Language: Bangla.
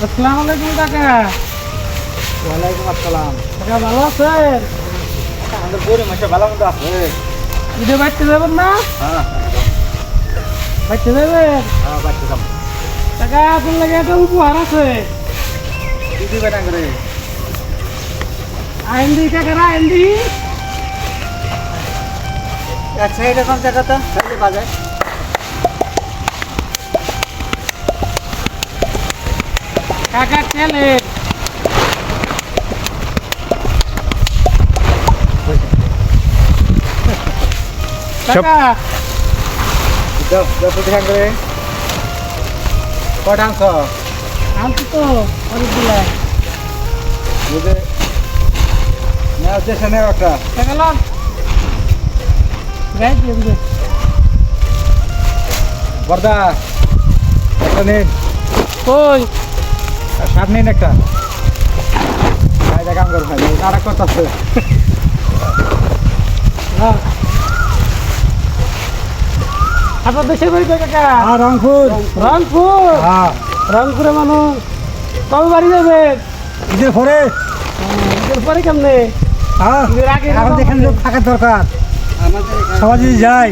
আসসালামু আলাইকুম কাকা। ওয়ালাইকুম আসসালাম। কাকা ভালো আছেন? আমাদের গরিব মাসে ভালো মতো আছে। ঈদে বাড়তে যাবেন না? হ্যাঁ বাড়তে যাবেন? হ্যাঁ বাচ্চা যাম। কাকা আপনার লাগে একটা উপহার আছে। কি দিবে না করে? আইন দি কাকারা আইন দি। আচ্ছা এটা কোন জায়গাটা? সাইডে বাজার। কাকা খেলে কাকা দাও দাও তো ধ্যান করে। কটা আনছ? আনছি তো অনেকগুলা। বুঝে না দেশে নেই একটা। কাকা লন গাই দিয়ে বর্দা একটা নিন, কই আর শার্ট নিন একটা। কাম করো ভাই, নাটক করতেছে। হ্যাঁ আপনার দেশের বাড়ি কই কাকা? আর রংপুর। রংপুর। হ্যাঁ রংপুরে মানুষ কবে বাড়ি যাবেন? ঈদের পরে। ঈদের পরে কেমনে? হ্যাঁ ঈদের আগে এখন যেখানে থাকার দরকার সবাই যদি যায়